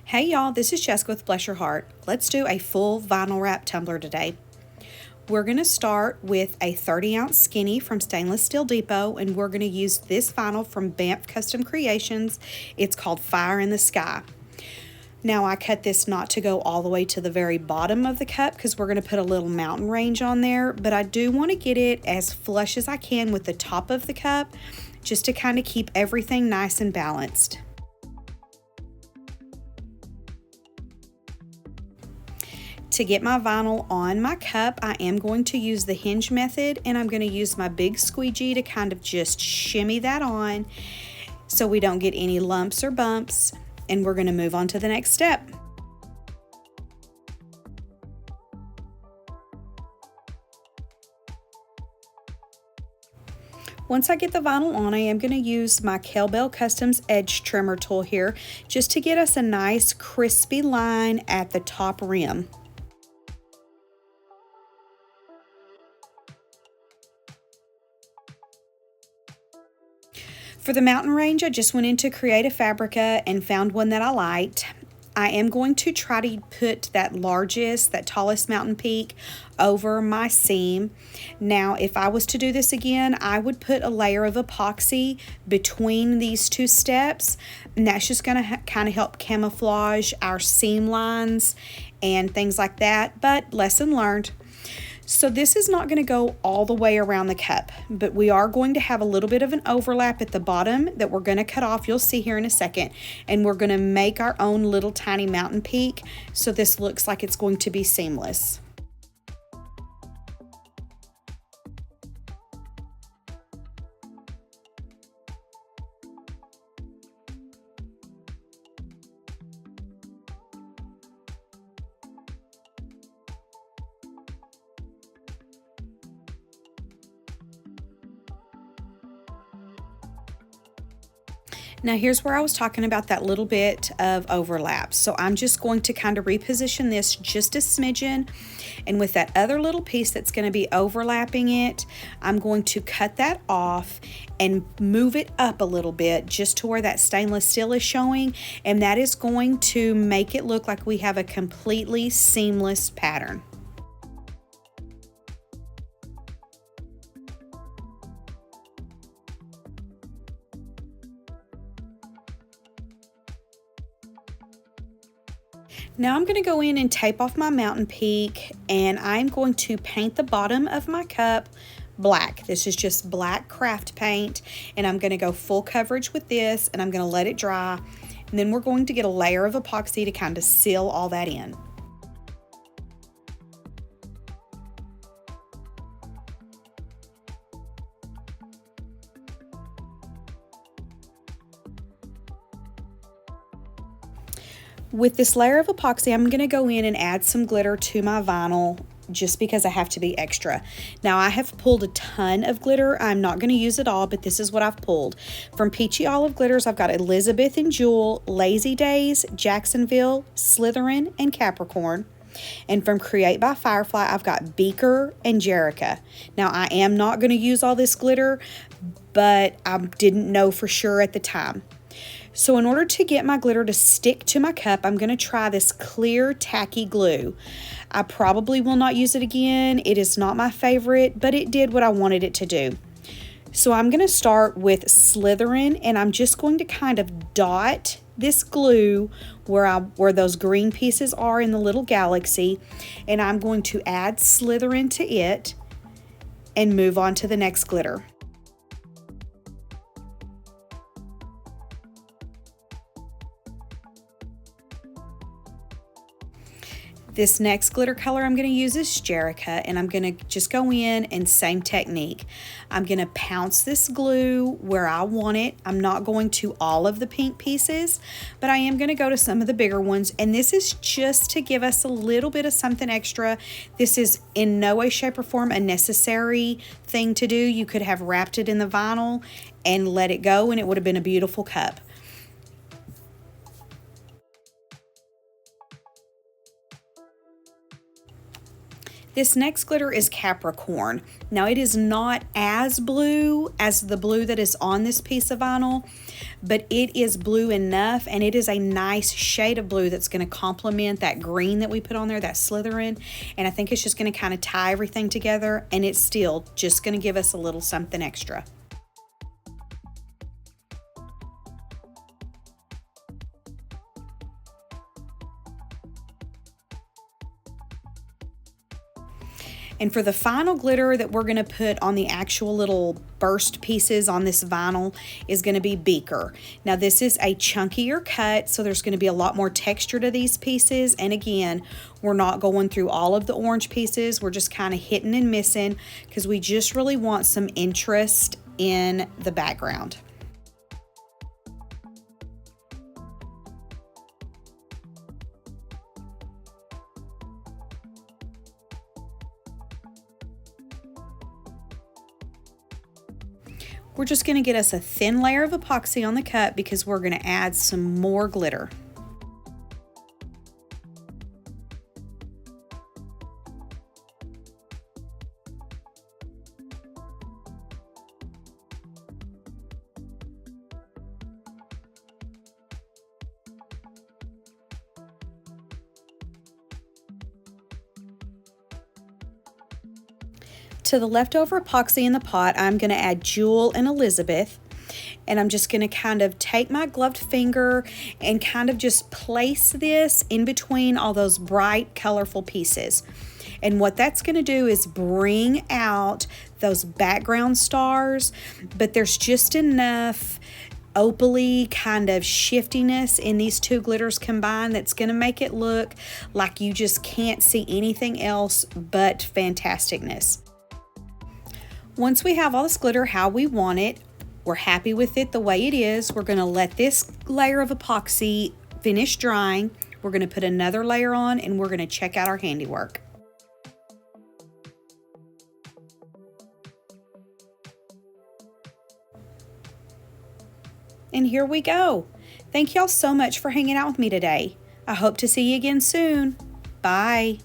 Hey y'all, this is Jessica with Bless Your Heart. Let's do a full vinyl wrap tumbler today. We're going to start with a 30-ounce skinny from Stainless Steel Depot, and we're going to use this vinyl from Banff Custom Creations. It's called Fire in the Sky. Now I cut this not to go all the way to the very bottom of the cup because we're going to put a little mountain range on there, but I do want to get it as flush as I can with the top of the cup just to kind of keep everything nice and balanced. To get my vinyl on my cup, I am going to use the hinge method, and I'm going to use my big squeegee to kind of just shimmy that on so we don't get any lumps or bumps, and we're going to move on to the next step. Once I get the vinyl on, I am going to use my Kelbell Customs edge trimmer tool here just to get us a nice crispy line at the top rim. For the mountain range, I just went into Create Fabrica and found one that I liked. I am going to try to put that tallest mountain peak over my seam. Now, if I was to do this again, I would put a layer of epoxy between these two steps, and that's just going to kind of help camouflage our seam lines and things like that, but lesson learned. So this is not going to go all the way around the cup, but we are going to have a little bit of an overlap at the bottom that we're going to cut off. You'll see here in a second, and we're going to make our own little tiny mountain peak so this looks like it's going to be seamless. Now here's where I was talking about that little bit of overlap. So I'm just going to kind of reposition this just a smidgen, and with that other little piece that's going to be overlapping it, I'm going to cut that off and move it up a little bit just to where that stainless steel is showing, and that is going to make it look like we have a completely seamless pattern. Now I'm going to go in and tape off my mountain peak, and I'm going to paint the bottom of my cup black. This is just black craft paint, and I'm going to go full coverage with this, and I'm going to let it dry, and then we're going to get a layer of epoxy to kind of seal all that in. With this layer of epoxy, I'm going to go in and add some glitter to my vinyl just because I have to be extra. Now, I have pulled a ton of glitter. I'm not going to use it all, but this is what I've pulled. From Peachy Olive Glitters, I've got Elizabeth and Jewel, Lazy Days, Jacksonville, Slytherin, and Capricorn. And from Create by Firefly, I've got Beeker and Jerrica. Now, I am not going to use all this glitter, but I didn't know for sure at the time. So in order to get my glitter to stick to my cup, I'm going to try this clear tacky glue. I probably will not use it again. It is not my favorite, but it did what I wanted it to do. So I'm going to start with Slytherin, and I'm just going to kind of dot this glue where those green pieces are in the little galaxy, and I'm going to add Slytherin to it and move on to the next glitter. This next glitter color I'm going to use is Jerrica, and I'm going to just go in and same technique. I'm going to pounce this glue where I want it. I'm not going to all of the pink pieces, but I am going to go to some of the bigger ones, and this is just to give us a little bit of something extra. This is in no way, shape, or form a necessary thing to do. You could have wrapped it in the vinyl and let it go, and it would have been a beautiful cup. This next glitter is Capricorn. Now, it is not as blue as the blue that is on this piece of vinyl, but it is blue enough, and it is a nice shade of blue that's going to complement that green that we put on there, that Slytherin, and I think it's just going to kind of tie everything together, and it's still just going to give us a little something extra. And for the final glitter that we're going to put on the actual little burst pieces on this vinyl is going to be Beeker. Now this is a chunkier cut, so there's going to be a lot more texture to these pieces. And again, we're not going through all of the orange pieces. We're just kind of hitting and missing because we just really want some interest in the background. We're just going to get us a thin layer of epoxy on the cup because we're going to add some more glitter. To the leftover epoxy in the pot, I'm going to add Jewel and Elizabeth, and I'm just going to kind of take my gloved finger and kind of just place this in between all those bright, colorful pieces. And what that's going to do is bring out those background stars, but there's just enough opaly kind of shiftiness in these two glitters combined that's going to make it look like you just can't see anything else but fantasticness. Once we have all this glitter how we want it, we're happy with it the way it is, we're going to let this layer of epoxy finish drying. We're going to put another layer on and we're going to check out our handiwork. And here we go. Thank y'all so much for hanging out with me today. I hope to see you again soon. Bye.